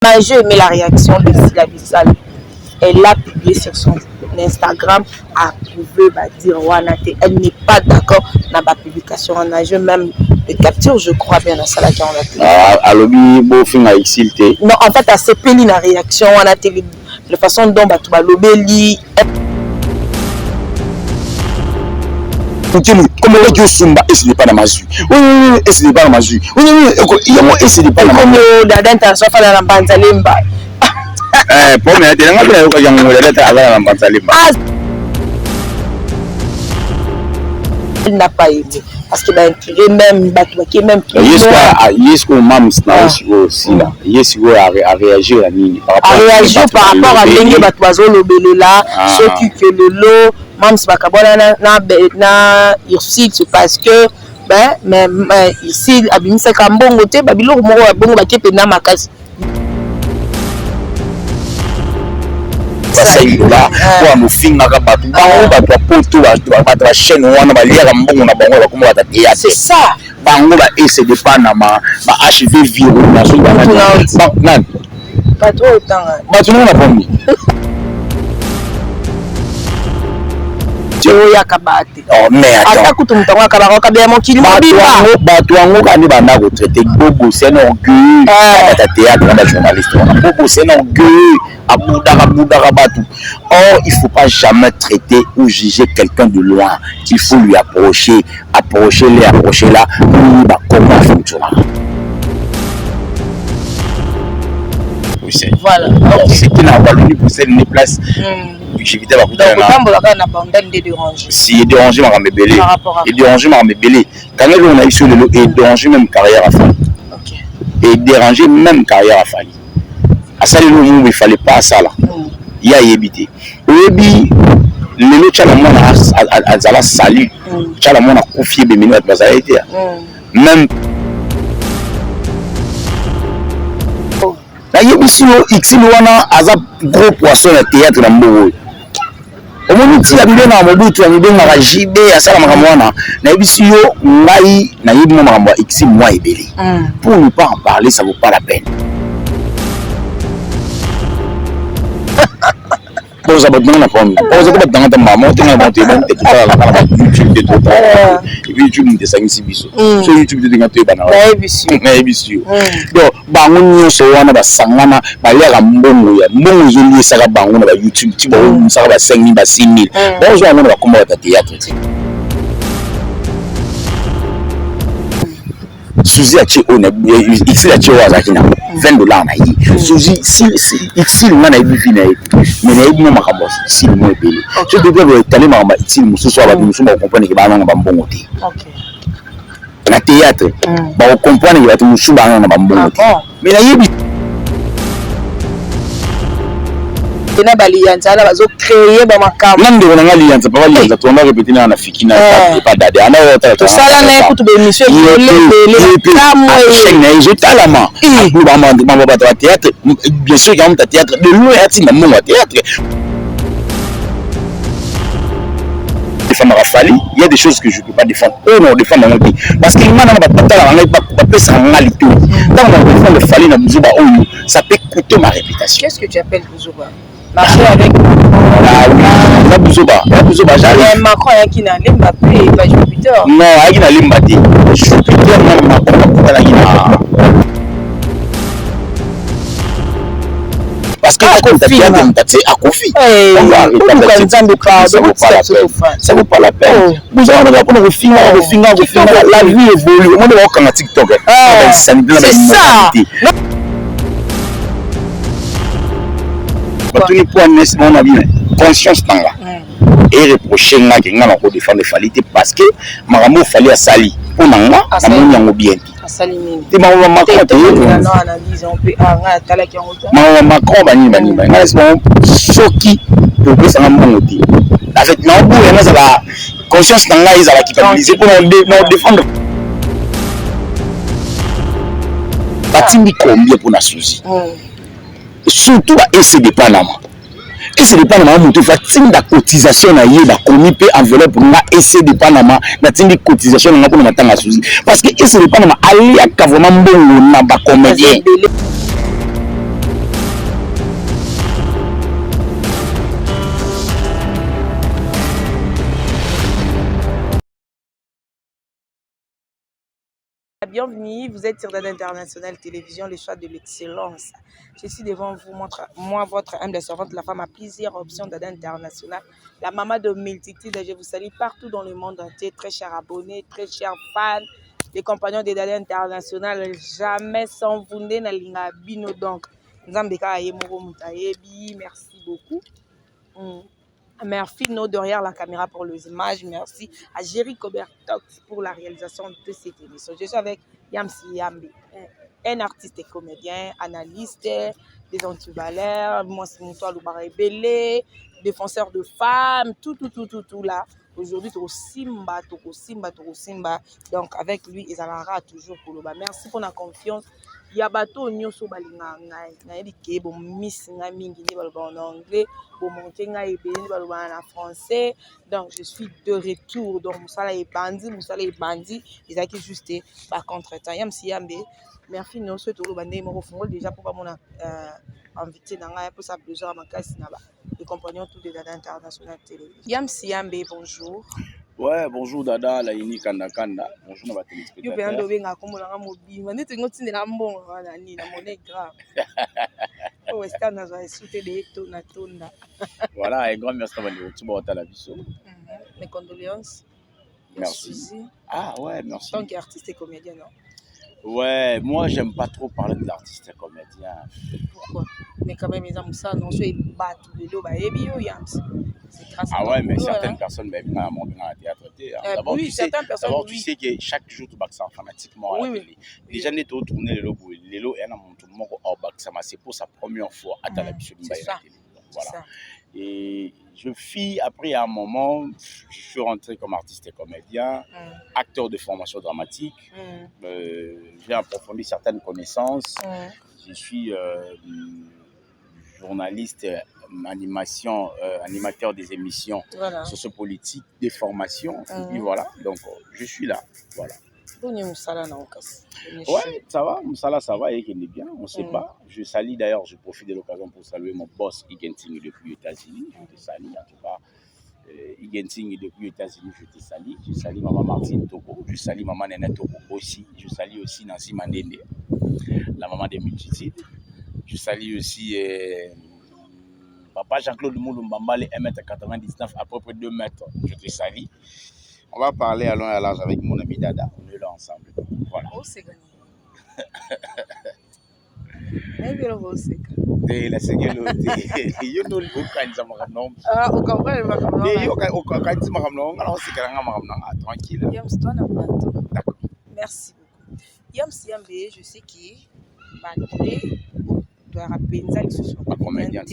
J'ai aimé la réaction de Sila Bissal. Elle l'a publié sur son Instagram, a prouvé, dire elle n'est pas d'accord dans la publication. On a même des captures, je crois bien, dans ça qui on a non, en fait, elle s'est peignée la réaction, on a la façon dont tu vas l'obéir. Comment est-ce que Sumba et ce n'est pas dans ma vue? Oui, et ce n'est pas dans ma vue. Oui, et ce n'est pas dans ma vue. Pour moi, elle n'a pas aimé parce qu'il a intrigué même qui même qui a réagi par rapport à Bengue Batouazo Lobelela ceux qui que le lot même si bakabona na Ursil c'est parce que mais ici abimisa kambongo te babilo mo bongo bakepe na makasi là pour nous finir c'est ça bango ba essayer de pas na ma achever virou na so ba nan pas trop temps ba tu na pommi ya kabate oh mais ata kutumtango kabako kabya mokili mobimba bato wango kandi banda ko traiter bobo c'est un orgueil ta théâtre na journaliste bobo c'est un orgueil abouda batu. Or il faut pas jamais traiter ou juger quelqu'un de loin, il faut lui approcher là pour comment fonctionner. Oui c'est voilà c'est qui n'a pas l'uni pour cette place. J'évitais la route na bandane de déranger. Si déranger m'a rebellé. Et déranger m'a rebellé. Quand on a eu sur le lot et déranger même carrière à faire. OK. Et déranger même carrière à faire. À ça il ne fallait pas ça là. Il y a évité. Oyebi le lot chala mona azala salut. Chala mona confier be minute bazalité. Même na yebisi yo xilo wana aza gros poisson na théâtre na mbogo. Omoni ti abile na mobutu amibenga ka JB asala makambo wana na yebisi yo ngai na yebi mo makambo xi moi ebele. Pour ne pas en parler ça vaut pas la peine. Pose à votre nom, pose à votre nom, maman, tu as monté, tu parles à YouTube de tout. Et puis YouTube de 5-6 bisous. Sur YouTube de gâteau, donc, bangon so wana ba sangana ba lera mbongo ya mbongo zoli saka bango na ba YouTube ti ba saka ba 5000 ba 6000 bonzo wana ba komba ta théâtre ti Suzy a che ona ici a che waza kina $20 na yi Suzy si ngana yi fina yi mais na yi mo makabo si mo ebele je devrais tellement mama ici mususu aba mususu ba comprendre ke ba na ba mbongo ti OK na théâtre ba comprendre ke ba mususu ba na ba mbongo ti mais na yebi na balianza na bazo créer ba makambo nande ona ngalianza pa balianza to na répéter na fikina pas dade ana to sala na écoute be monsieur le na je talama pour ba ba théâtre bien sûr il y a un théâtre de loin ati na mon théâtre défendre Rafali, il y a des choses que je ne peux pas défendre. Oh non, défendre mon pays. Parce qu'il m'a pas ça réalité. Quand on défend le Fali, ça peut coûter ma réputation. Qu'est-ce que tu appelles Bouzouba? Marcher avec la Bouzouba. La Bouzouba, j'arrive. Macron, il y a qui n'a Mbappé et pas Jupiter. Non, il y a qui n'a Mbappé. Jupiter, même Macron, parce que la Kofi à Kofi. Ça vaut pas la peine. Vous avez un film, la vie évolue. On est au TikTok. C'est ça. Tous points mon avis, conscience dans là. Et reprocher nga que nga na ko défendre Falité parce que maramo fallait à sali. Pour nga, amoni yango bien. Te maman Macron te non analyse on peut tala ki on maman Macron bani nga soki pour que ça monte avec non pour nga la conscience dans nga ils ala qui capitaliser pour nous défendre batimi combien pour na Suzy surtout à essayer de Panama. Et c'est de Panama monter fa tinda cotisation na yeba commis pe enveloppe pour na essayer de Panama na tinda cotisation na pour na tanga Suzy parce que essayer de Panama ali à vraiment bon na ba comédien bienvenue. Vous êtes sur Dada International Télévision, le choix de l'excellence. Je suis devant vous, moi, votre humble servante, la femme à plusieurs options Dada International, la maman de multitudes. Je vous salue partout dans le monde entier, très chers abonnés, très chers fans, les compagnons de Dada International. Jamais sans vous, Nalinga Bino. Donc, merci beaucoup. Merci nous derrière la caméra pour les images. Merci à Jerry Cobertox pour la réalisation de cette émission. Je suis avec Yamsi Yambi, un artiste et comédien, analyste, des antivaleurs, moi c'est mon toit Belé, défenseur de femmes, tout là. Aujourd'hui, tu Simba. Donc avec lui, Isalara toujours pour le bas. Merci pour la confiance. Yabato nyoso balinga ngai nayebi ke bo miss nga mingi ni baloba en anglais bo monte nga ebeni baloba en français. Donc je suis de retour, donc musala e bandi ezaki juste ba contretemps Yamsi Yambe. Merci nous souhaite lo bande mo fongol déjà pour pas mon invité dans nga pour ça besoin makasi na ba les compagnons tout de Dada International Télé. Yamsi Yambe, bonjour. Ouais, bonjour Dada, la Yini Kanda. Bonjour nos téléspectateurs. Yo bien dobe nga komo nga mobile. Mane to ngoti na mbongo wana ni na monnaie grave. Oh, est-ce qu'on a sauté des tonnes tonda. Voilà, un grand merci à vous. Tu vas la biso. Mes condoléances. Merci. Ah ouais, merci. Tant qu'artiste et comédien, non? Ouais, moi j'aime pas trop parler de l'artiste et comédien. Pourquoi? Mais quand même, ils ont ça, non, soit ils battent le dos, bah, et bien, ah ouais, mais certaines personnes, ben, dans le théâtre, d'abord, oui, tu sais que chaque jour, tu vas fanatiquement à la télé. Déjà, tu as tourné le logo, le logo, c'est pour sa première fois à la télé. Voilà. Et je fis, après à un moment, je suis rentré comme artiste et comédien, acteur de formation dramatique. J'ai approfondi certaines connaissances. Je suis journaliste, animateur des émissions sociopolitiques, des formations. Et puis voilà, donc je suis là. Voilà. Ouais, ça va, Moussala, ça va, et qu'il est bien, on ne sait pas. Je salue d'ailleurs, je profite de l'occasion pour saluer mon boss Igenting depuis les États-Unis. Je te salue, en tout cas. Igenting depuis les États-Unis, je te salue. Je salue maman Martine Togo, je salue maman Nene Togo aussi. Je salue aussi Nancy Mandende, la maman des multitudes. Je salue aussi papa Jean-Claude Moulou-Mbambale, 1m99 à peu près 2 mètres. Je te salue. On va parler à long et à large avec mon ami Dada. On est là ensemble. Voilà. Oh, c'est gagné. La segelo you know ukanza makamno ukawale makamno ukanza makamno ngala usikanga makamno tranquille. D'accord. Merci beaucoup. Yamsi Yambe, je sais que malgré doit rappeler ça les choses pas comédien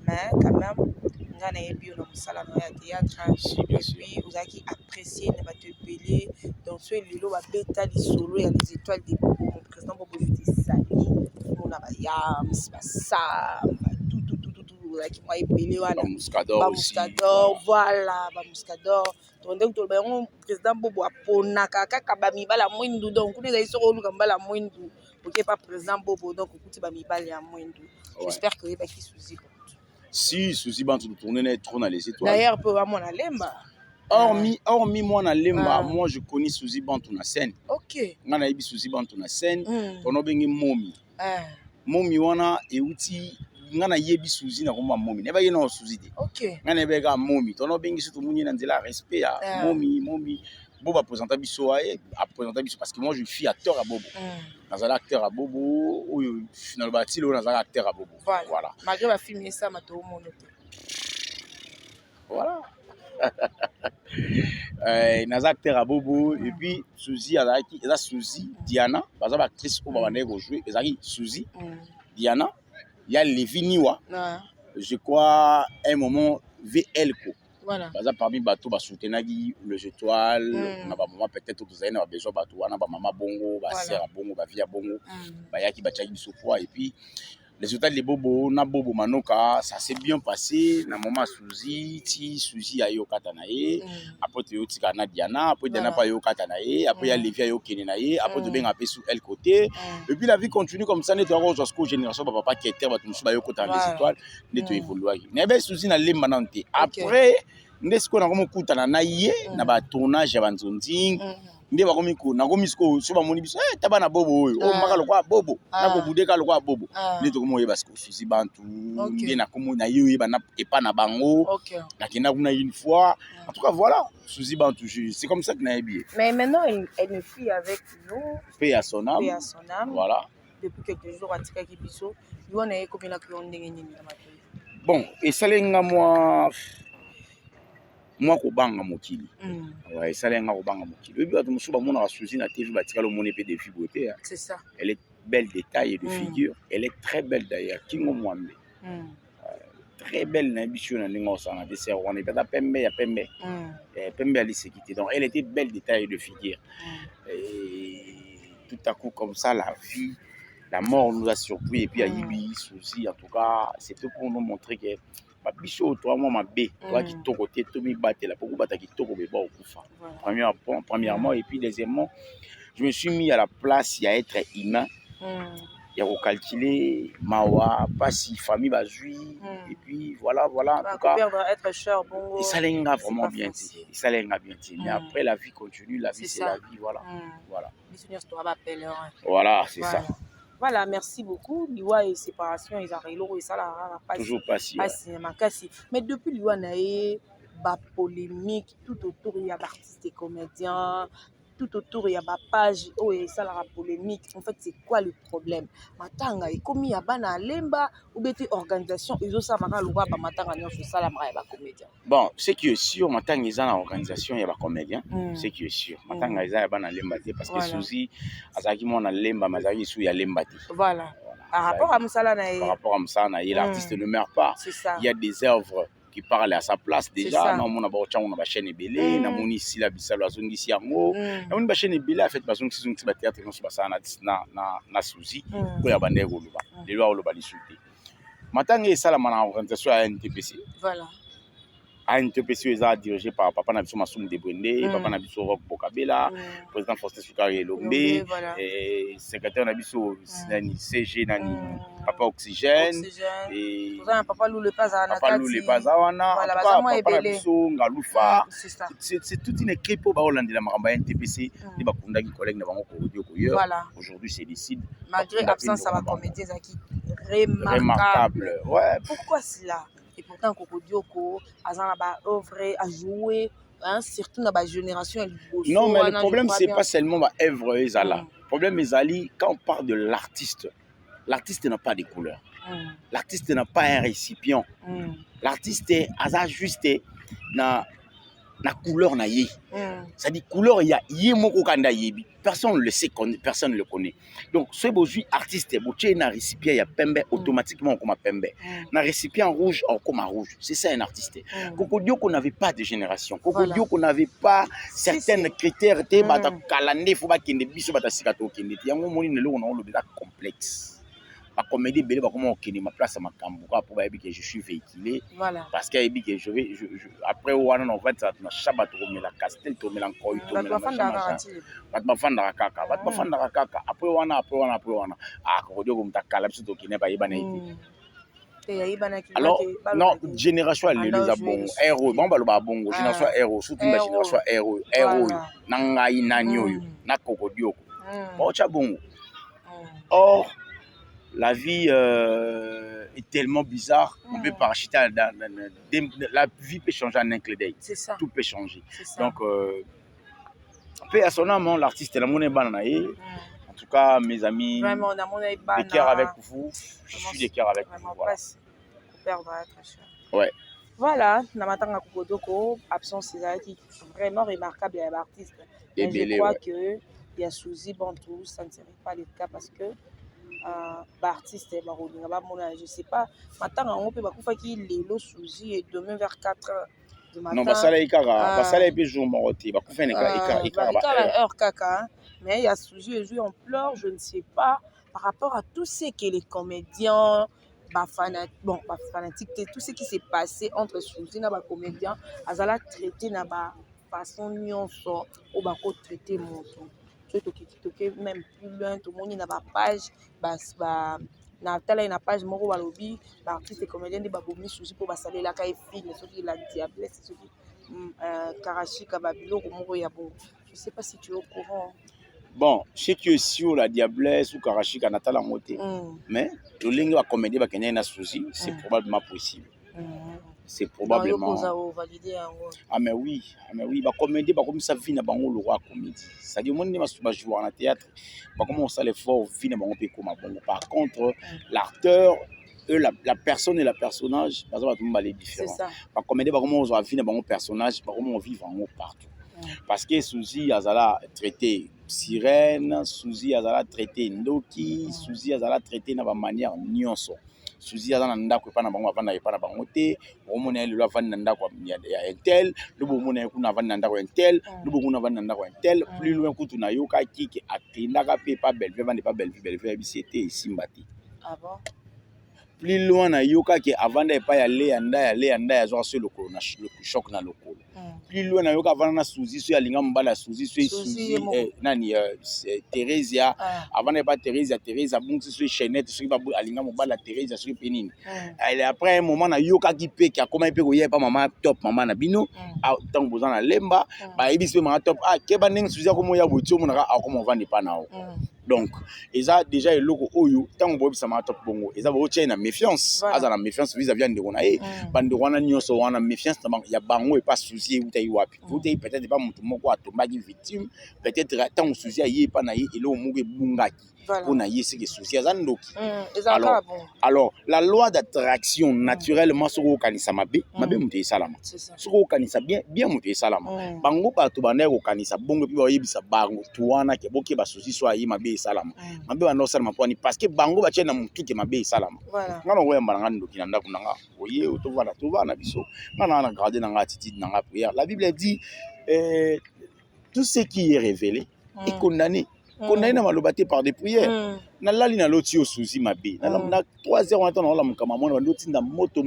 mais quand même ngana yebi na musala na théâtre et puis vous avez apprécié na ba te belé donc ce lilo ba beta li solo ya les étoiles des mon président Bobo Sali on a ba yams ba sam tout like moi belé wana ba muscador voilà ba muscador donc to ba on président Bobo aponaka kaka ba mibala mwindu donc kuna za soko luka mbala mwindu OK pas président Bobo donc okuti ba mibala ya mwindu j'espère que ba ki souci. Si, Suzy Bantu de tourner trop dans les étoiles. D'ailleurs, pour moi, la lemba. Hormis moi, na lemba, moi, je connais Suzy Bantu na scène. Ok. Nga na ibi Suzy Bantu na scène. On a bengi Momi. Momi wana e uti nga na yebi Suzy na koma Momi. Neba yena Suzy de. Ok. Nga na bega Momi. On a bengi surtout munye na nzela respect ya Momi. Bobo a présenté biso parce que moi je suis acteur à Bobo. Nazala acteur à Bobo ou finalement batilo nazala acteur à Bobo. Voilà. Malgré ma filmer ça ma to monote. Voilà. Nazala acteur à Bobo et puis Suzy azaki eza Suzy Diana, parce que actrice au baba nego jouer ezaki Suzy Diana, il y a Leviniwa. Je crois un moment VL ko. Voilà. Parmi bateau ba soutenagi les étoiles na ba maman peut-être tous na ba besoin bateau wana ba maman bongo ba sœur bongo ba via bongo ba yaki ba tchaki biso poids et puis les résultats les bobo na bobo manoka ça s'est bien passé na maman Suzy ayo kata na ye après te yotika na Diana après Diana pa yo kata na ye après ya Levia yo kene na ye après de ben apé sous elle côté et puis la vie continue comme ça ne to rose jusqu'au génération papa qui était bato musu ba yo kota les étoiles ne to évoluer na be Suzy na lemba nante après ndesiko na komo kutana na ye na ba tournage ya banzonding nde bakomi ko nakomi siko so bamoni biso taba na bobo oyo o maka lokwa bobo na ko budeka lokwa bobo nde tokomo yeba siko susi bantu nde nakomo na yo yeba na epa na bango na kenda kuna une fois en tout cas voilà susi bantu c'est comme ça que na yebi. Mais maintenant elle ne vit avec nous, paix à son âme, voilà, depuis quelques jours atika ki biso yo na yekomi na ko ndenge nini na matoi. Bon et salenga moi ko banga mokili ouais salenga ko banga mokili ebi bato mosusu bamona ba susi na TV batika lo mona pe de beauté c'est ça, elle est belle de taille et de figure, elle est très belle d'ailleurs Kingo Mwambe très belle na biso na ndenge osana de ser wana peta pembe ya pembe pembe ali sécurité, donc elle était belle de taille et de figure et tout à coup comme ça la vie la mort nous a surpris et puis à Yibi souci en tout cas c'était pour nous montrer que biso toi moi ma bé toi qui to côté to mi battre la beaucoup battre qui to ko beba okufa premièrement et puis deuxièmement je me suis mis à la place il y a être humain il y a calculer mawa pas si famille bazui et puis voilà en tout cas être cher bon ça l'enga vraiment bien dit ça l'enga bien dit mais après la vie continue, la vie c'est la vie, voilà voilà c'est ça. Voilà, merci beaucoup. Liwa et séparation, ils arrivent et ça la passe. Toujours passé. Mais depuis Liwa nae ba polémique tout autour il y a d'artistes et comédiens, tout autour il y a ba page oh et ça la polémique. En fait, c'est quoi le problème? Matanga et comme il y a bana lemba ou bien organisation ils ont ça maka loba ba matanga nyo sur ça la mara ba comédien. Bon, ce qui est sûr matanga ils ont organisation il y a ba comédien, ce qui est sûr. Matanga ils ont bana lemba parce que souci azaki mona lemba mazaki sou ya lemba. Voilà. Par rapport à Moussala Naï, l'artiste ne meurt pas. Il y a des œuvres qui parlent à sa place déjà. Non, on a ba chaîne ebelé, na moni ici la bisalo azongi si yango. Na moni ba chaîne ebelé a fait bazongi si ba théâtre non so basana na souci ko ya bande ko loba. Les lois loba lisuti. Matanga et ça la organisation à NTPC. Voilà. ANTPC est dirigé par Papa Nabiso Massoum Debrende, Papa Nabiso Rock Bokabela, président Faustin Soukari Elombe, et secrétaire Nabiso CG Nani, Papa Oxygène, et Papa Lou le Pazawana, Papa Nabiso Ngaloufa. C'est toute une équipe pour Baolande de la Maramba NTPC, les Bakunda qui collègues de Bango Korodio Koyo. Aujourd'hui, c'est décide. Malgré l'absence de la comédie, c'est remarquable. Ouais. Pourquoi cela? Et pourtant Kokodioko azana ba œuvre à jouer surtout dans la génération. Non mais le problème c'est pas seulement ma œuvre ezala. Le problème ezali quand on parle de l'artiste n'a pas de couleur. L'artiste n'a pas un récipient. L'artiste a juste na couleur na ye. Ça dit couleur il y a yemoko kanda yebi. Personne ne le sait, personne ne le connaît. Donc ce aujourd'hui artiste boché na récipient il y a pembe automatiquement comme pembe. Na récipient rouge comme rouge. C'est ça un artiste. Kokodio qu'on n'avait pas de génération. Kokodio qu'on n'avait pas certains critères té bata kalande faut ba kende biso bata sikato kende. Yango moni ne lo on a le complexe. Ma comédie belle va comment okini ma place à ma kambuka pour que je suis véhiculé parce qu'il dit que je vais après on en fait ça na shabat to la castel to melan koy to melan bafanda kaka après on kodio ko mtakala biso to kine ba yibana ibi alors non génération elle les a bon héros bon baloba bongo génération héros surtout la génération héros nangai nanyoyo na kokodio ko cha bongo. Or la vie est tellement bizarre, on peut pas acheter la vie peut changer en un clin d'œil. Tout peut changer. Donc, paix à son âme, l'artiste, la monnaie bananaï. En tout cas, mes amis, de cœur avec vous. Je suis de cœur avec vous. Voilà. Ouais. Voilà, Namatanga Kokodoko, absence qui vraiment remarquable à l'artiste. Je crois que il y a Souzy Bantou, ça ne serait pas le cas parce que artiste je sais pas maintenant on peut bakufa ki lelo Souzy et demain vers 4h du matin non basala ikara basala epe jour moroti bakufa ikara heure kaka mais il y a Souzy et en pleurs je ne sais pas par rapport à tout ce que les comédiens fanatique tout ce qui s'est passé entre Souzy na ba comédiens azala traité na ba façon nyonso ou ba ko traiter moto même plus loin tout le monde n'a pas page na tala na page moko balobi l'artiste et comédien de babomi Souzy pour basaler la kai film ceux qui la diablesse ceux qui karashika babilo moko ya bon Je sais pas si tu es au courant. Bon, chez qui est sur la Diablesse ou Karachi Kanata la moté. Mais le lingue va comédie va kenyan na souci, c'est probablement possible. C'est probablement. Ah mais oui, bah comédie bah comme ça vient na bango le roi comédie. Ça dit mon ne va jouer en théâtre. Bah comment ça l'effort vient na bango pe comme bon. Par contre, l'acteur la personne et le personnage, par exemple, tout le monde est différent. Par comédie bah comment on va vivre na bango personnage, bah comment on vit vraiment partout. Parce que Suzy Azala traité sirène, Suzy Azala traité ndoki, Suzy Azala traité na ba manière nyonso. Suzy Azala ndako pa na bango avanda pa na bango te, omona le avanda ndako ya intel, le bomona kuna avanda ndako intel, le bomona avanda ndako intel, plus loin kutu na yoka kiki atindaka pe pa belle vende pas belle c'était simbati. Ah bon? Plus loin na yoka ki avanda pa ya le anda ya zo sur le choc na lokolo. Plus loin na yoka avanda na Suzy so ya linga mbala Suzy nani Theresia avanda pa Theresia bungi so chaînette so ba alinga mbala Theresia so penini. Après un moment na yoka ki pe ki akoma pe ko ye pa mama top mama na bino tant bozana na lemba ba ebisi mama top ke ba ndenge Suzy ko moya botio monaka akoma vandi pa nao. Donc, ils ont déjà le logo Oyo, tant que Bob Sama top bongo, ils ont aussi une méfiance. Ils ont la méfiance vis-à-vis de Ronae. Banderona Nyoso, on a méfiance, il y a Bango et pas souci, ou taï wapi. Vous taï peut-être pas mon moko à tomber victime, peut-être tant que souci aïe pas naïe et l'eau mougue bungaki. On a yé ce qui est souci à Zandoki. Alors, la loi d'attraction naturellement sur au kanisa mabe mouté salama. Sur au kanisa bien mouté salama. Bango pas tout baner au kanisa bongo puis oyebi sa bango tuana ke boke ba souci soit aïe mabe salama. Mabe wana salama poni parce que bango ba tchena mutu ke mabe salama. Ngana oya mbanga ndoki na ndako nanga. Oye to vana biso. Ngana na garder nanga attitude nanga prière. La Bible dit tout ce qui est révélé est condamné. Condamné na malobate par des prières. Na lali na loti o souci mabe. Na 3 heures on attend la mukama mona loti nda moto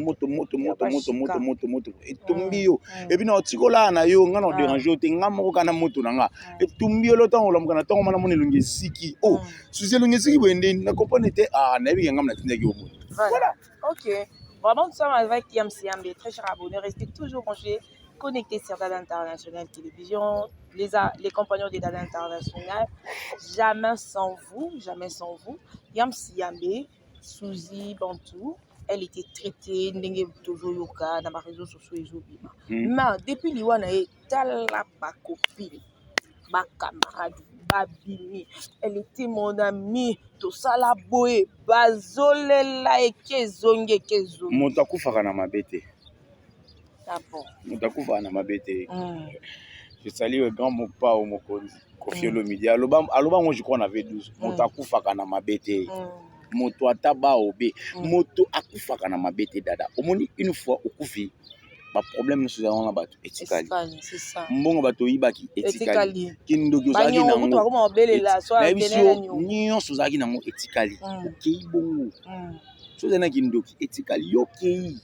et tumbio. Et puis na otikola na yo ngana déranger te ngamo kana moto nanga. Et tumbio lo temps la mukana temps mana mona lungi siki. Oh, souci lungi siki wende na comprendre te na bi ngam na tindaki o moto. Voilà. OK. Vraiment nous sommes avec Yamsi Yambé, très cher abonné, restez toujours branchés. Connectés sur Dada International Télévision, les compagnons de Dada International, jamais sans vous. Yamsi Yambé, Suzy Bantou, elle était traitée, n'enge toujours yoka dans ma réseau social ezobima. Mais depuis liwana e tala ba copine, ba camarade, ba bimi, elle était mon amie, to sala boye, bazolela ekezonge. Moto akufaka na mabete. Ah bon. Je salue le grand Mokpa au Mokonzi, Kofi Olomide. Aloba, moi je crois qu'on avait 12. Moto akufaka na mabete. Moto ataba obe. Moto akufaka na mabete dada. Omoni une fois okufi, ba problème nous avons là batu etikali. C'est ça. Mbongo bato ibaki etikali. Kindoki ozaki na ngo. Ba belela so abenela nyo. Nyo sozaki na ngo etikali. Okei bongo. Sozana kindoki etikali yokei.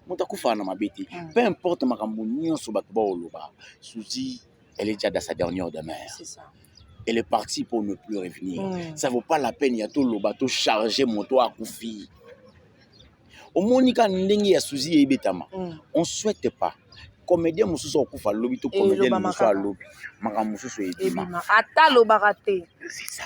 Peu importe ma camouflage sur Batboloba, Suzy, elle est déjà dans sa dernière demeure. C'est ça. Elle est partie pour ne plus revenir. Ça vaut pas la peine, il y a tout le bateau chargé, moto à Koufi. Au Monica Ndengi à Suzy et Betama, on ne souhaite pas. Comédien mususu okufa lobi to comédien mususu alobi makamususu edima ata lobarate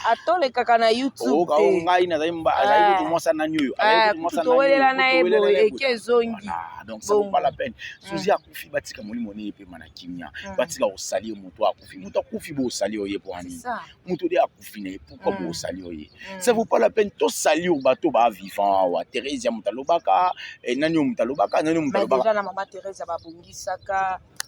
ato le kaka na YouTube o ka ngai na zaimba ala yutu mwasa na nyoyo ala yutu mwasa na nyoyo na ebo ekezongi donc ça vaut pas la peine. Suzy akufi batika molimo ne pe mana kimia batika osali moto akufi bo osali oye pour ani moto de akufi na pourquoi bo osali oye ça vaut pas la peine to sali o bato ba vivant wa Theresia mutalobaka nani mutalobaka déjà na mama Theresia babungisaka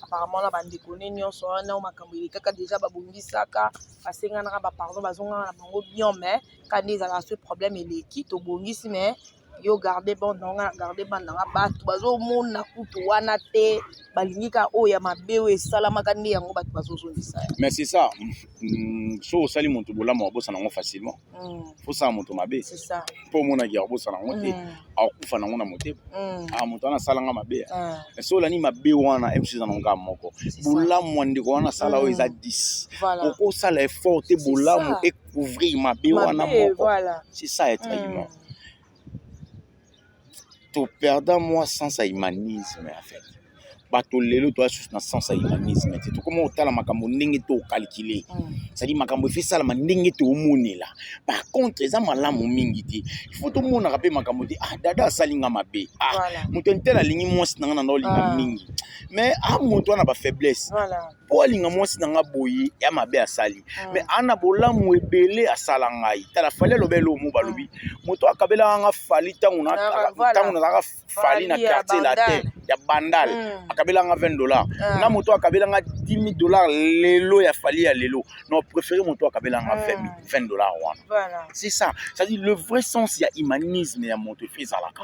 apparemment la bande connaît nyonso na makambo kaka déjà babungisaka basengana ba pardon bazonga na bango bien mais quand ils ont ce problème et qui to bongisi mais yo garder bon nanga garder bandanga batu bazo mona kutu wana te balingika oya mabewe salama kandi yango batu bazo zondisa. Mais c'est ça. So sali monto bolama bosa nango facilement. Faut ça monto mabe. C'est ça. Pour mona gi bosa nango te. Akufa nango na mote. Monto na salanga mabe. So lani mabe wana MC za nanga moko. Bolamo ndiko wana sala o eza 10. Oko sala effort te bolamo et couvrir mabe wana moko. C'est ça être humain. Tout perdant moi sans ça humanisme en fait. bato lelo to na sens ya humanisme te to comment otala makambo ndenge to calculer c'est-à-dire makambo fait ça la ndenge to omonela par contre eza malamu mingi te il faut to mona rappeler makambo te dada salinga mabe moto ntela lingi mwasi nanga na linga mingi mais moto na ba faiblesse po linga mwasi nanga boyi ya mabe asali mais ana bolamu ebele asala ngai tala fale lobelo mo balobi moto akabela nga fali tangu na fali na quartier la terre ya bandal akabela nga $20 na moto akabela nga $10,000 lelo ya fali ya lelo non préféré moto akabela nga $20 wana c'est ça, c'est à dire le vrai sens ya humanisme ya moto fait alaka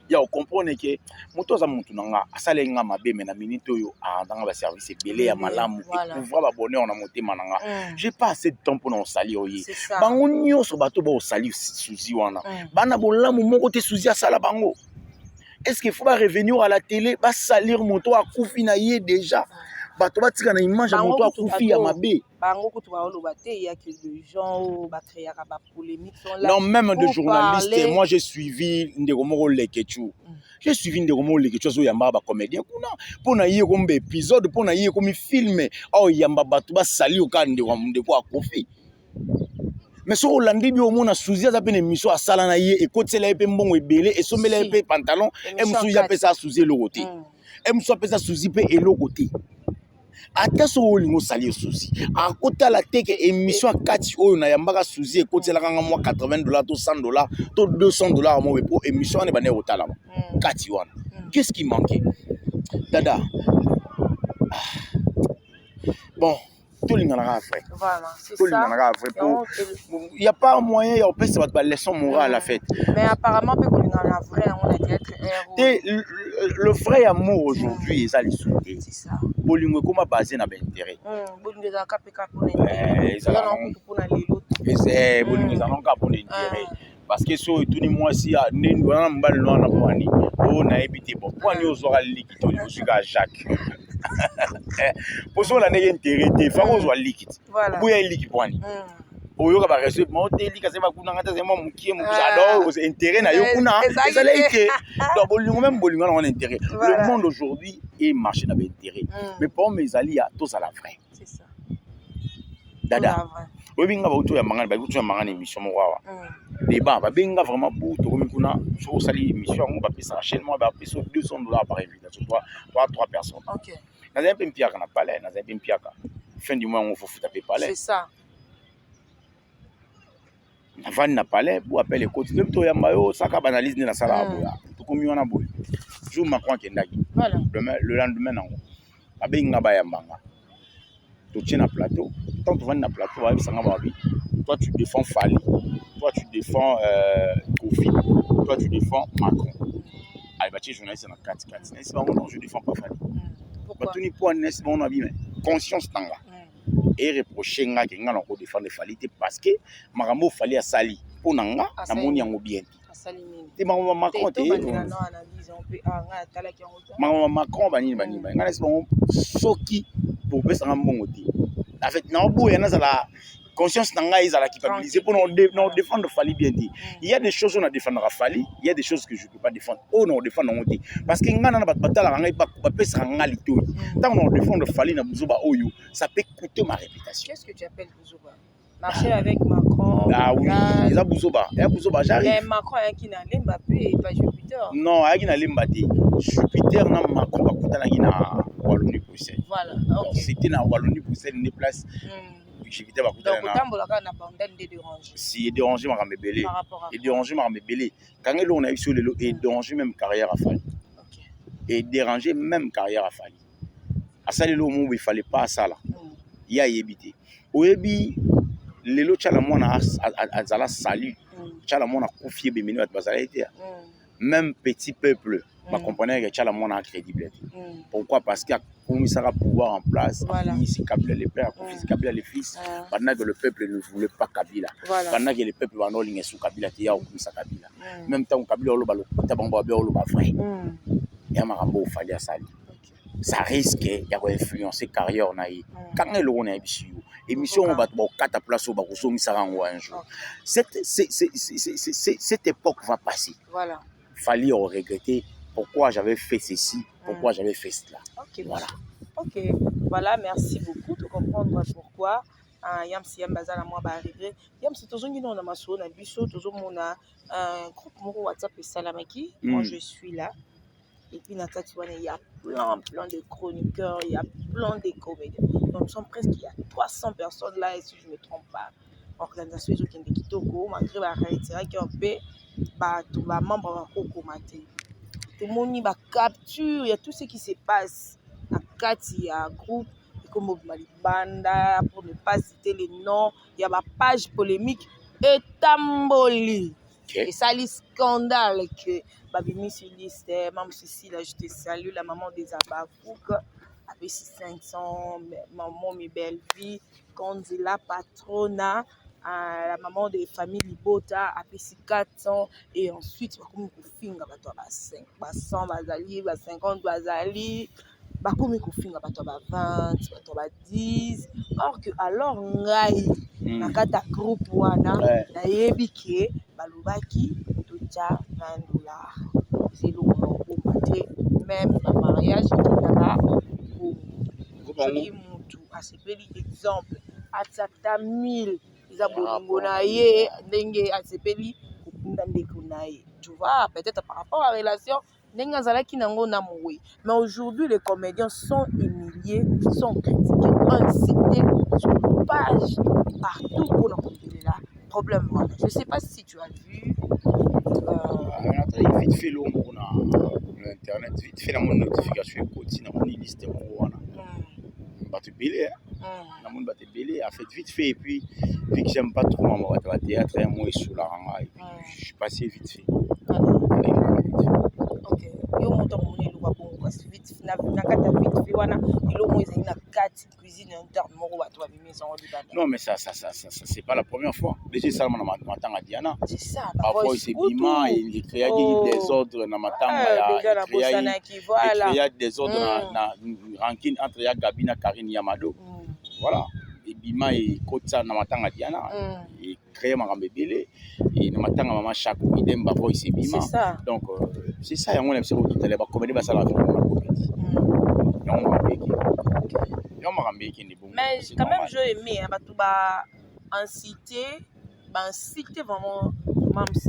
ya o comprendre que moto za moto nanga asale nga mabe mais na minute oyo andanga ba service ebele ya malamu et pouvoir ba bonheur na motema nanga j'ai pas assez de temps pour na osali oyi bango nyonso bato ba osali suzi wana bana bolamu moko te suzi asala bango. Est-ce qu'il faut revenir à la télé, va salir moto à koufi na yé déjà. Bato ba tika na image à moto à koufi ya mabe. Bango ko to ba olobate il y a que des gens ba créer ba polémique sont là. Non, même de journalistes, moi j'ai suivi Ndegomo Lekechu. J'ai suivi Ndegomo Lekechu zo yamba ba comédien kuna pona yé comme épisode pona yé comme film oh yamba bato ba sali o ka ndeko a koufi. Mais so olandi bi omona suzi za pene mission asala na ye ekotela epe mbongo ebele esomela epe pantalon emsu ya pesa suzi elokoti emsu pesa suzi pe elokoti ata so olingo sali suzi akota la teke émission akati oyo na yambaka suzi ekotela kanga mo $80 to $100 to $200 mo po émission ne bane otala kati wana qu'est-ce qui manquait dada bon tout le monde a fait. Voilà, c'est tout ça. Le monde a fait. Il n'y a pas moyen, il y a pas de leçon morale à la fête. Mais apparemment, on a vrai, on a dit être héros. Le vrai amour aujourd'hui, c'est les souhaiter. C'est ça. Bolingo comment basé na intérêt. Bolingo za kapeka pour l'intérêt. Ça là pour na lelo. C'est bolingo za longa pour l'intérêt. Parce que so tout moi si a ndu na mbal no na poani o na ebité bon poani ozora liquide o suka Jacques. Pour ça, on a intérêt, il faut qu'on soit liquide. Voilà. Pour y aller liquide, poani. Oyo ka ba recevoir monter liquide, c'est pas kuna ngata c'est moi mukie mu j'adore, c'est intérêt na yo kuna. C'est là que donc bolingo même bolingo on a intérêt. Le monde aujourd'hui est marché na intérêt. Mais pour mes alliés, tous à la vraie. C'est ça. Dada. Obinga ba utu ya mangani ba utu ya mangani émission mo wawa. Débat ba benga vraiment pour to komi kuna so sali émission on va pesa enchaînement ba pesa $200 par invitation. Trois personnes. OK. Nous avons un piaka na palais, nous avons un piaka. Fin du mois, on faut taper palais. C'est ça. Avant na palais, pour appeler les côtes. Le plutôt yambayo, ça ka banalise na sala aboya. Tout comme yona boy. Jour Macron qui ndaki. Voilà. Le lendemain nango. Abenga ba yambanga. Tu tiens na plateau. Tant tu vas na plateau, va sanga babi. Toi tu défends Fali. Toi tu défends Kofi. Toi tu défends Macron. Allez, bah tu es journaliste dans 4-4. C'est pas non, je défends pas Fali. Pourquoi? Batuni pour n'est bon abîme conscience tanga et reprocher nga que nga na ko défendre Fali parce que makambo Fali a sali pour nanga na moni yango bien asali nini te makambo Macron te makambo Macron bani nga na bon soki pour pesa mbongo te en fait na boya na sala conscience nanga ezala culpabiliser pour non défendre Fali bien dit. Il y a des choses on a défendre Fali, il y a des choses que je peux pas défendre. Oh non défendre on dit parce que ngana na batala nga ba pesa nga lito. Tant on défendre Fali na buzoba oyo, ça peut coûter ma réputation. Qu'est-ce que tu appelles buzoba? Marcher avec Macron. Ah oui, ça buzoba. Et buzoba j'arrive. Mais Macron a qui na Mbappé et pas Jupiter. Non, a qui na Mbappé. Jupiter na Macron ba kutana ki na Wallonie Bruxelles. Voilà. OK. C'était na Wallonie Bruxelles une place. J'évitais ma coutelle si déranger ma ramébélé et déranger ma ramébélé quand on a eu sur le lot et déranger même carrière à Fali et déranger même carrière à Fali à ça le mot il fallait pas ça là il y a évité au ebi le lot chala mona azala salut chala mona confier bemino at bazala été même petit peuple ma compagnie que chala mona crédibilité pourquoi parce qu'il y a commissariat pouvoir en place, ici Kabila les pères, Kabila les fils, pendant que le peuple ne voulait pas Kabila, pendant que le peuple va en ligne sous Kabila, il y a aucun Kabila. Même temps Kabila le balo, tabamba le bas vrai. Et à Marambo fallait ça. Ça risque d'influencer carrière naï. Quand le on a émission on va quatre places au barousseau misarango un jour. Cette époque va passer. Voilà. Fallait regretter pourquoi j'avais fait ceci pourquoi j'avais fait cela. Ok, Voilà. Ok, voilà, merci beaucoup de comprendre pourquoi. Yam si yam bazala moi ba arrivé. Yam si toujours nous on a maso na biso toujours mon un groupe moko WhatsApp et Salamaki. Moi je suis là. Et puis dans cette il y a plein de chroniqueurs, il y a plein de comédiens. Donc nous sommes presque il y a 300 personnes là et si je ne me trompe pas. Organisation qui est kitoko, malgré la réalité qui on peut bah tout va membre va kokomate. Tout le monde va capture, il y a tout ce qui se passe. Na kati il y a un groupe comme Malibanda, pour ne pas citer les noms, il y a ma page polémique et Tamboli. Et ça, les scandales que Babimi sur liste, maman Cécile, là, je te salue, la maman des Abafouk, avec 500, maman mes belles vies, Conzilla Patrona, la maman des familles Libota, avec 400, et ensuite, comme Kofinga, 100 bazali, 50 bazali. Bakomi kofinga bato ba 20 bato ba 10 or que alors ngai na kata groupe wana na yebi ke balobaki toja $20 c'est le bombarder même na mariage kaka soki mutu asepeli exemple atata 1000 iza bolingo na ye ndenge asepeli kokunda ndeko na ye tu vois peut-être par rapport à la relation. Mais aujourd'hui, les comédiens sont humiliés, sont critiqués, incités sur les pages, partout pour leur là. Problème, voilà. Je ne sais pas si tu as vu. Vite fait, on a l'internet, vite fait, la notification continue, on y liste, on va te biler. La monde va te biler, a fait vite fait, et puis, vu que j'aime pas trop mon théâtre, moi, sur la ranga, et puis, je suis passé vite fait. Ok. Yo moto moni lo babongo parce vite na kata vite fi wana ilo mo ezali na kati cuisine interne moko bato ba maison de banda. Non mais ça c'est pas la première fois. Déjà ça na matanga Diana. C'est ça. Parfois c'est bima et il crée des ordres na matanga ya il y a des ordres na rancune entre ya Gabi na Karine Yamado. Voilà. Et bima et kotsa na matanga Diana et créer makambe belé et na matanga mama Chako idem parfois c'est bima. Donc c'est ça, on aime ça tout à l'heure. Comédie, ça la vie. Mais quand même, j'ai aimé, inciter vraiment, même si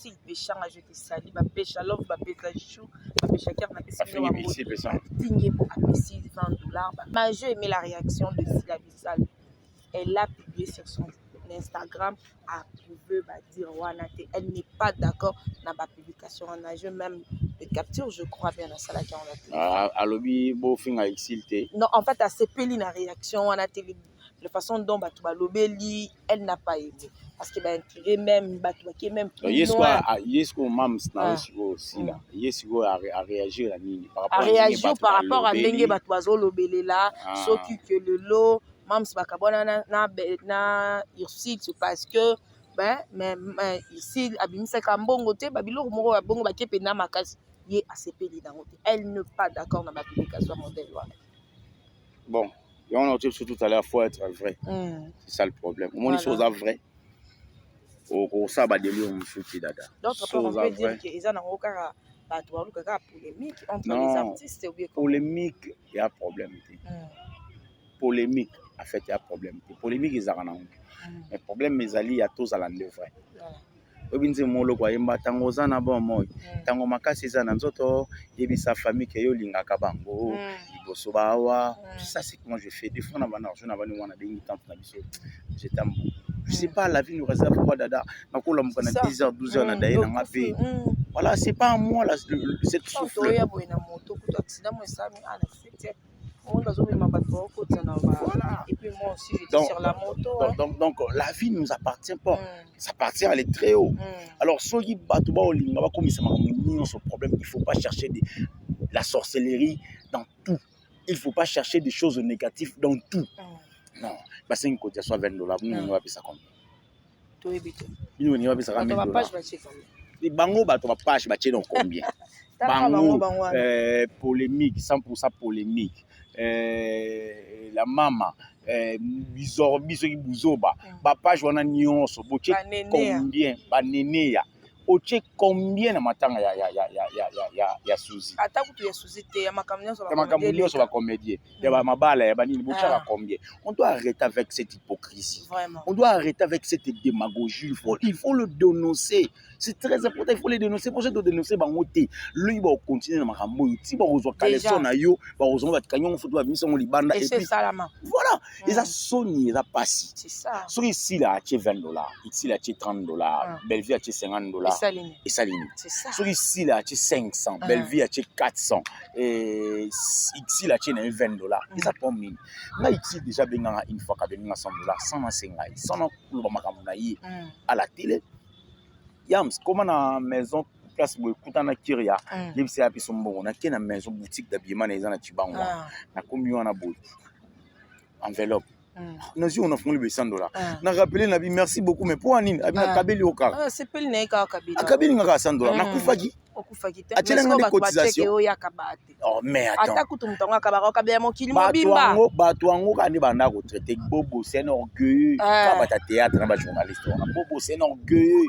il pêche, je te salue, pêche à l'offre, pêche chou, pêche à cœur, pêche à $20. Mais j'ai aimé la réaction de Sila Bissal. Elle l'a publié sur son Instagram approuvé dire elle n'est pas d'accord dans la publication en âge même de capture je crois bien dans ça qui on a lobby beau fin à exilté non en fait à CPL la réaction on a télé de façon dont Batouba Lobeli elle n'a pas aimé parce que intérêt même Batouba qui est même yesko mams na aussi là yesko a réagir la ligne par rapport à Ndenge Batouba Lobeli là s'occupe que le lot même si bakabona na Urside parce que mais ici abimisa kambongo te babilo moko babongo bakepe na makasi ye asepeli dango te elle ne pas d'accord na publication modèle wana bon on a dit tout à l'heure faut être vrai c'est ça le problème au moins les choses vraies au ça ba délire on souti dada d'autres on peut dire que ils en ont kaka bato ba kaka polémique entre les artistes ou bien polémique il y a problème polémique en fait il y a problème polémique ils en ont mais problème mes alliés à tous à l'endroit vrai obinze molo kwa yemba tango zana bon moy tango makasi zana nzoto yebisa famille ke yo lingaka bango liboso bawa ça c'est comment je fais des fois na bana je na bani wana bengi tante na biso je t'aime je sais pas la vie nous réserve quoi dada nakola mukana 10h 12h na daye na ngape voilà c'est pas à moi là cette souffle ya boina moto kuto accident mo sami ana c'était voilà. Et puis moi aussi j'étais sur la moto. Donc la vie ne nous appartient pas. Ça appartient à aller très haut. Alors ceux qui battent comme ça ce problème, il faut pas chercher la sorcellerie dans tout. Il faut pas chercher des choses négatives dans tout. Non, parce que côté soit $20, nous va payer ça combien? Nous va payer ça combien? Les bango bato ba page ba tient combien? Bango polémique, 100% polémique. La mama bizorbi soki buzoba ba page wana nyonso boke combien ba neneya oche combien na matanga ya Suzy Attends que tu es sous-été, ma camion sur la comédie. Il y a ma balle, il y a une bouche à combien. On doit arrêter avec cette hypocrisie. Vraiment. On doit arrêter avec cette démagogie. Il faut le dénoncer. C'est très important, il faut le dénoncer. Pour ça, de dénoncer, lui, il va continuer à m'aramouiller. Si on reçoit Caleson, il va reçoit Canyon, il va venir Libanda. Et c'est ça la main. Voilà. Et ça sonne, il a passé. C'est ça. So ici, là, tu as $20. Ici, là, tu as $30. Belleville, tu as $50. Et ça, c'est ça. So ici, là, tu as 500. Belleville, tu as 400. Et ici, là, tu as $20. Et ça, pour moi, là, ici, déjà, une fois qu'il y a $100, 150. Sans à la télé. Yams, comment dans la maison, place où écoute en Akiria, il y a une maison boutique d'habillement dans les Tibanga. Na combien on a beau enveloppe. Nous on a fourni $100. Na rappelé na merci beaucoup mais pour Anine, abina Kabeli oka. C'est pas le nez Kabeli. Kabeli ngaka $100. Na kufaki. Okufakite. Atena ngane cotisation. Oh mais attends. Ata kutumtonga kabaro kabya mokili mobimba. Bato wango kandi banda ko traiter bobo c'est un orgueil. Ka bata théâtre na ba journaliste. Bobo c'est un orgueil.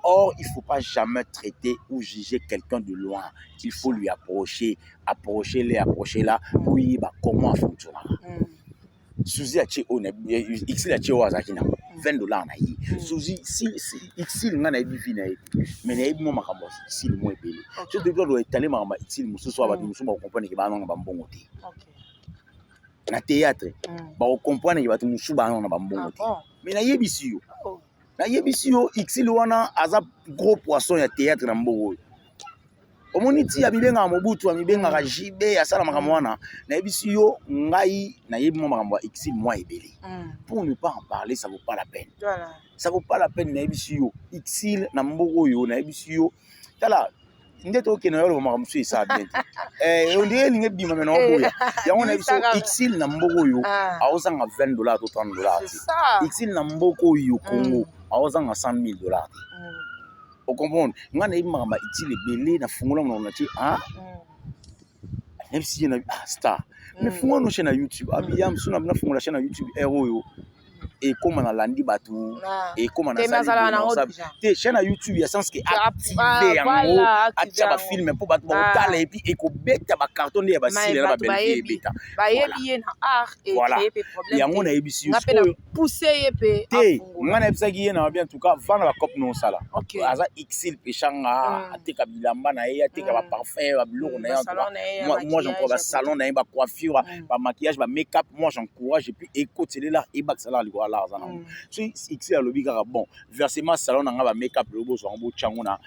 Or, il ne faut pas jamais traiter ou juger quelqu'un de loin. Il faut lui approcher là, pour y voir comment fonctionne. Suzy a tué X a tué Wazakina $20 na yi. Suzy si X il ngana ibi vina yi. Mais na ibi mo makambo X il mo epele. Je te dois étaler makamba X il mususu wa batu mususu ba comprendre que ba nanga ba mbongo te. Na théâtre ba comprendre que batu mususu ba nanga ba mbongo te. Mais na yebisi yo. Na yebisi yo X wana aza gros poisson ya théâtre na mbogo. Omoniti ya bibenga mobutu ya bibenga ka jibe ya sala makambo wana na yebisi yo ngai na yebi mo makambo X moi ebele. Pour ne pas en parler, ça vaut pas la peine. Voilà. Ça vaut pas la peine na yebisi yo X na mbogo yo na yebisi yo tala ndeto ke na yo makambo su isa bien. On dirait linge bima mena oboya. Ya on na yebisi X na mbogo yo aozanga $20 to $30. X na mbogo yo Congo aozanga $100,000. Au comprendre ngana ibi makamba itile belé na fungola mona ti même si na star mais fungola no chaîne YouTube abiyam suna na fungola chaîne YouTube hero yo et comme na landi batu et comme na te chaîne YouTube ya sens que activer yango atia ba film pour batu ba tala et puis et ko beta ba carton de ba sile na ba belé beta ba yebi na art et pe problème yango na ebisi yo pousser yepe te ngana ebisa ki na bien en tout cas vana ba cop non sala aza xil pechanga ateka bilamba na ye ateka ba parfum ba biloko na ye moi j'encourage ba salon na ye ba coiffure ba maquillage ba make-up moi j'encourage et puis écoute là et ba salaliko ala zana so xil alobi kaka bon versement salon na nga ba make-up lobo so ngo chango na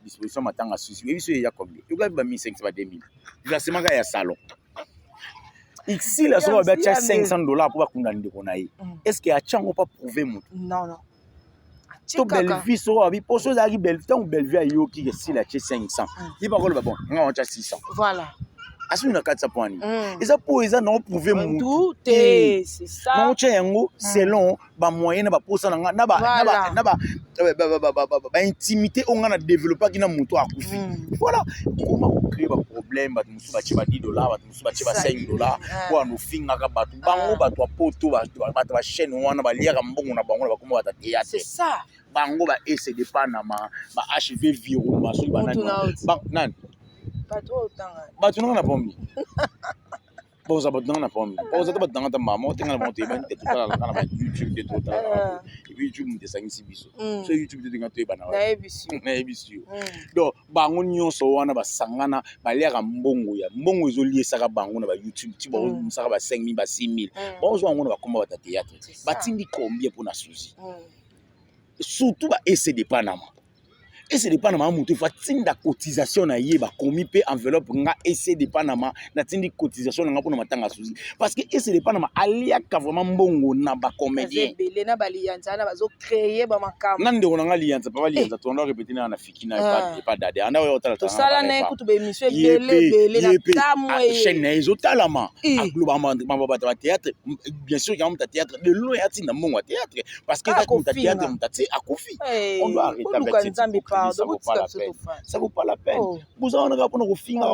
disposition matanga susi ebiso ya combien yo ga ba 1500 ba 2000 versement ga ya salon Ici, la somme est $500 pour condamner de Konaï. Est-ce qu'il y a un pas prouvé mon? Non, non. To Belleville sera bi pour chose arrive Belleville tant Belleville ayo qui est la 500. Il va le bon, on a 600. Voilà. Asu na 400 points. Et ça pour ça non prouvé mon. Tout est c'est ça. Non tchengo selon ba moyen na ba posa na ba intimité on a développer qui na moto akufi. Voilà. Comment créer ba problème ba musu ba chiba $10 ba musu ba chiba $5 pour nous finga ka ba bango ba to poto ba chaîne wana ba liaka mbongo na bango ba kuma ba théâtre. C'est ça. Bango ba essayer de Panama ba HV Viro ba so ba nan pas trop autant. Bah tu n'en as pas mis. Bon ça va dans la pomme. Bon ça va dans ta maman, tu as monté ben tu as la YouTube de tout ça. Et puis YouTube me descend ici biso. So YouTube de ngato e bana. Na ebisu. Donc bango nyonso wana ba sangana ba lera mbongo ya. Mbongo ezolié saka bango na ba YouTube ti ba saka ba 5000 ba 6000. Bon zo ngona ba komba ba théâtre. Ba tindi combien pour na Suzy. Surtout ba essayer de Panama. Et c'est de Panama moutou fa tinda cotisation na yeba komi pe enveloppe nga essayer de Panama na tindi cotisation nga pona matanga Suzy parce que essayer de Panama alia ka vraiment mbongo na ba comédien belé na balianza na bazo créer ba makam nande ko nga lianza pa balianza to ndo répéter na fikina pas dade anda yo tala to sala na ekutu be mission belé na tamwe chaîne ezo talama globalement ba théâtre bien sûr quand ta théâtre de loin ya tinda mbongo théâtre parce que quand ta théâtre mutati akufi on doit arrêter avec Ça vaut pas la peine. Vous en avez pour finir,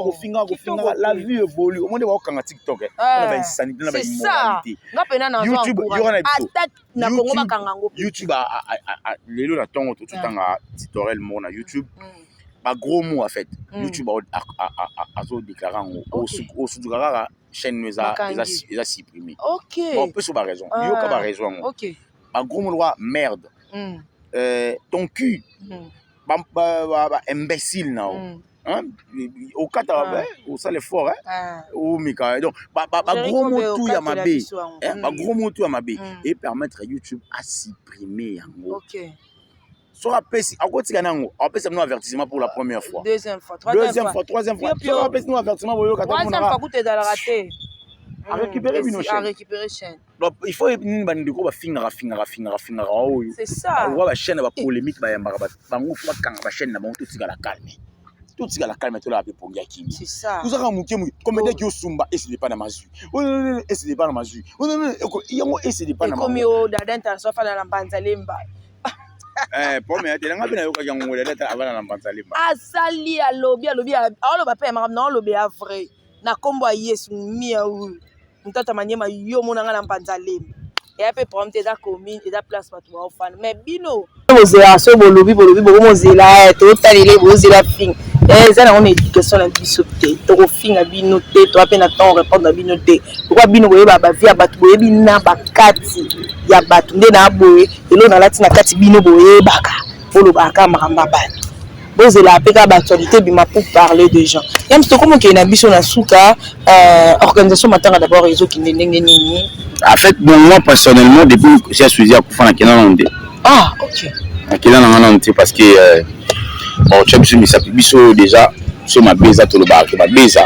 la vie évolue. Au moins, on va TikTok. C'est ça. YouTube lelo na tongo tout tanga tutoriel mo na YouTube ba gros mot en fait YouTube a déclaré au sous-garara chaîne nous a supprimé. OK. Bon peu sur ba raison. Yo ka ba raison. OK. Ba gros mot merde. Ton cul. Ba imbécile na. Hein? Au Qatar, au ça les fort, hein? Au Mika. Donc, gros mot tout à ma baie. Gros mot tout à ma baie. Et permettre à YouTube à supprimer. Ok. Sur la PC, à côté de nous, on peut se faire un avertissement pour la première fois. Deuxième fois, troisième fois. Sur la PC, nous avertissement pour le Qatar. Troisième fois, vous êtes dans la raté. À récupérer une chaîne. À récupérer chaîne. Donc, il faut une bande de gros finir. C'est ça. On voit la chaîne, la polémique, la chaîne, tout ce la calme. Tout ce la calme, tout la pour Yakini. C'est ça. Vous avez un mouké, comme dès que Sumba, et ce n'est pas dans ma vue. Et ce n'est pas dans ma vue. Et ce n'est pas dans ma vue. Comme au Dadenta, sauf à la Banzalimba. Pour moi, tu n'as pas bien avant la Banzalimba. Ah, sali à lobby, alors va pas non, lobby à vrai. Na combo yes, miaou. Ntata manyema yo monanga na Banzalimba. Et après, pour me la commune, et la place pour toi, fan. Mais bino. Vous avez un bolobi, vous avez la totalité, vous avez la fin. Et ça, on a une éducation à bisoté. Tu as fin à binoté, tu as peine à temps répondre à binoté. Pourquoi bino, vous avez vie à battre, vous avez na bakati, ya battu, na boé, et l'on a la tina kati bino boé, baka, pour le baka, maramba bat. Vous avez la paix à l'actualité, pour parler de gens. Il y a un peu comme qu'il y a une ambition à Souka, organisation matin d'abord, réseau qui n'est en fait, moi personnellement, depuis que j'ai choisi à Koufana Kenan. Ah, ok. Kenan parce que bon, tu as vu ça déjà sur ma beza tout le bar, ma beza,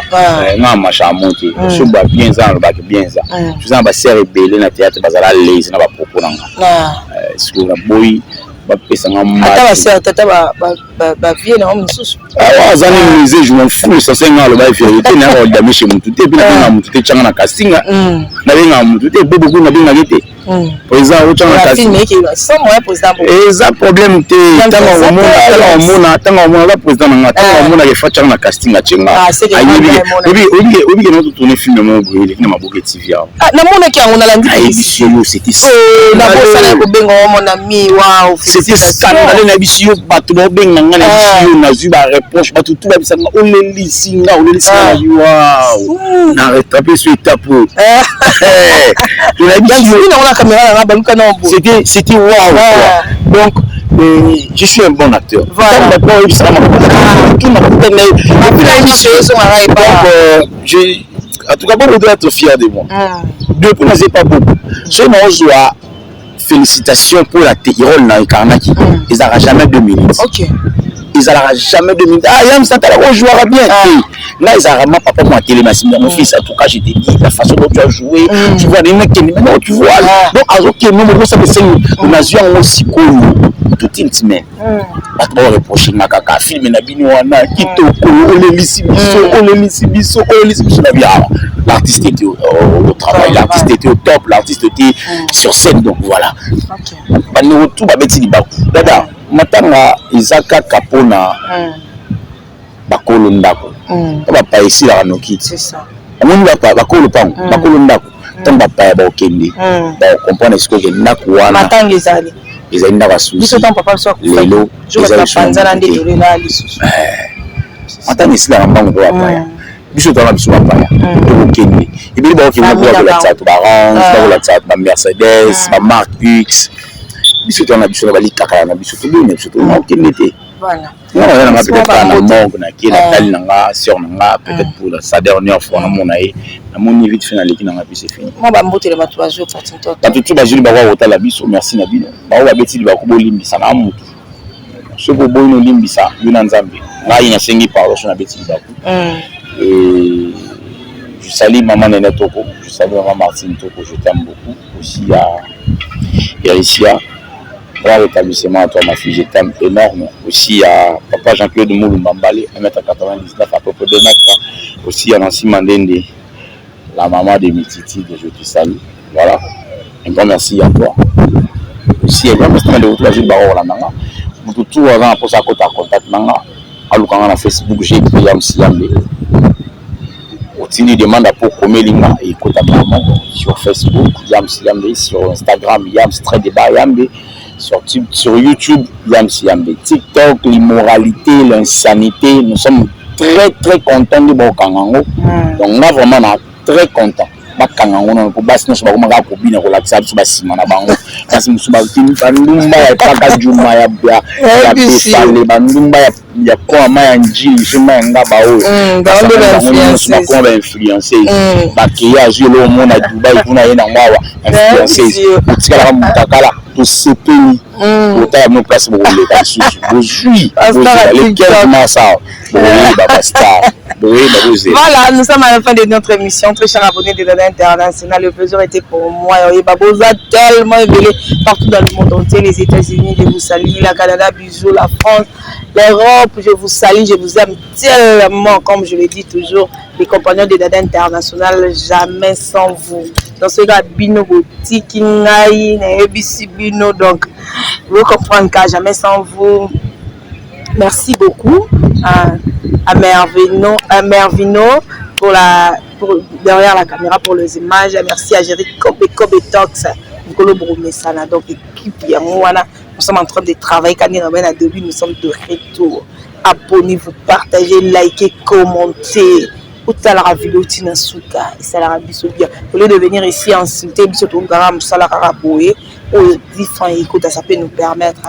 non machin monter, sur ma bien ça, le bac bien ça. Je suis en bas serre rebelle na théâtre bazala les na ba propos nanga. Sur la boy ba pesa ngamba. Tata ba serre tata ba vie na homme sous. Ah, zani musée je m'en fous, ça c'est ngalo ba vérité na ba dami chez mon tout et puis na mon tout changa na castinga. Na benga mon tout et beaucoup na benga gete. Président au changa castinga. Sans moi président. Et ça problème té tanga mona la président na tanga mona ke fa changa na castinga chenga. Obi ke no tourner film mo brûler na maboke TV. Ah na mona ki ngona la ndi. C'était na bossa na ko benga mon ami waouh. C'était scandale na bisio bato bo benga ngana bisio na zuba reproche bato tout ba bisanga on le lisinga waouh. Na rattraper sur étape. C'était waouh. Donc je suis un bon acteur. Voilà. En tout cas, on doit être fier de moi. Depuis, je n'ai pas beaucoup. Je m'en félicitations pour la Théirole dans le Karnaki. Ils n'auront jamais 2 minutes. Ok. Ils n'auront jamais 2 minutes. Ah, Yam Santala, on jouera bien. Là, ils n'auront pas papa moi télé, mon fils, en tout cas, je t'ai dit, la façon dont tu as joué, tu vois, les mecs qui non, tu vois. Donc, alors que nous, ça me fait on a joué en aussi cool. Toute une semaine. Pas trop reprocher ma caca, film na binoana, qui te on le lisibiso, la vie. L'artiste était au travail, l'artiste était au top, l'artiste était sur scène, donc voilà. Ok. Nous tout va mettre liba. Dada, matanga Isaka Kapona, bakolo ndako. On va pas ici la noki. C'est ça. On va pas bakolo pang, bakolo ndako. Tant va pas ba okende. Ba comprendre ce que je ndako wana. Matanga ezali. Ils ont une souci. Ils sont papa sur Lelo. Je vais pas nzala ndi dolena lisusu. Matanga ici la mbango kwa paya. Biso dans la biso paya. Okende. Et puis ba okende kwa la tata baron, la tata ba Mercedes, ba Mark X. Biso dans la biso ba likaka na biso to bien biso to okende te. Voilà. Non, on a peut-être pas na morgue na ki na tali nanga sur nanga peut-être pour sa dernière fois na mona e. Na moni vite finale qui na puis c'est fini. Moi ba mbotela bato ba jeu parti to. Bato tu ba jeu ba wa hôtel la biso merci na bino. Ba wa beti ba ko bolimbisa na mutu. Ce ko boino limbisa bina nzambe. Na ina sengi pardon na beti ba ko. Et je salue maman Nene Toko, je salue maman Martine Toko, je t'aime beaucoup. Aussi à Ericia. Grand rétablissement à toi ma fille, je t'aime énorme. Aussi à papa Jean-Claude Moulumbambale, 1m99 à peu près 2 mètres. Aussi à Nancy Mandende, la maman de Mititi, je te salue. Voilà. Un grand merci à toi. Aussi, un grand merci de votre vie, Baro Lananga. tout avant pour ça contact nanga alukanga na Facebook j'ai écrit Yam Siambe otini demande pour komelinga et kotamama sur Facebook Yam Siambe sur Instagram Yam Straight Débat Yambe sur YouTube Yam Siambe TikTok l'immoralité l'insanité nous sommes très contents de Bokangango donc on a vraiment très content bakangango na ko basi no soba ko maka ko bina ko lakisa biso basima na bango kasi musuba tini bandumba ya paka juma ya pesale bandumba ya kwa maya njili juma ngaba o ba ko influencer ba ki ya zelo mo na Dubai kuna yena ngwa influencer utikala mutakala to sepeli ota mo place bo le ka susu aujourd'hui le 15 mars voilà, nous sommes à la fin de notre émission. Très chers abonnés de Dada International, le plaisir était pour moi. Babosa tellement évolué partout dans le monde entier, les États-Unis, je vous salue, la Canada, bisous, la France, l'Europe, je vous salue, je vous aime tellement, comme je le dis toujours, les compagnons de Dada International, jamais sans vous. Dans ce cas, Bino Boutique, Bino, donc vous comprenez qu'à jamais sans vous. Merci beaucoup à Mervino pour derrière la caméra pour les images. Merci à Jerry Kobe Talks, Nicolo Bromesana. Donc l'équipe nous sommes en train de travailler. Quand on est à début, nous sommes de retour. Abonnez-vous, partagez, likez, commentez. Tout à la vidéo tina souka, ça la biso bien. Au lieu de venir ici insulter biso to garam salara boye, au différent écoute ça peut nous permettre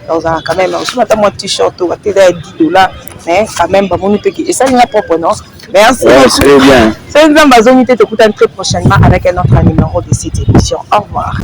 dans un quand même je m'attends moi t-shirt au $10 mais quand même bah mon petit et ça n'est pas propre non. Merci. C'est bien. C'est une bonne zone te écoute très prochainement avec un autre numéro de cette émission. Au revoir.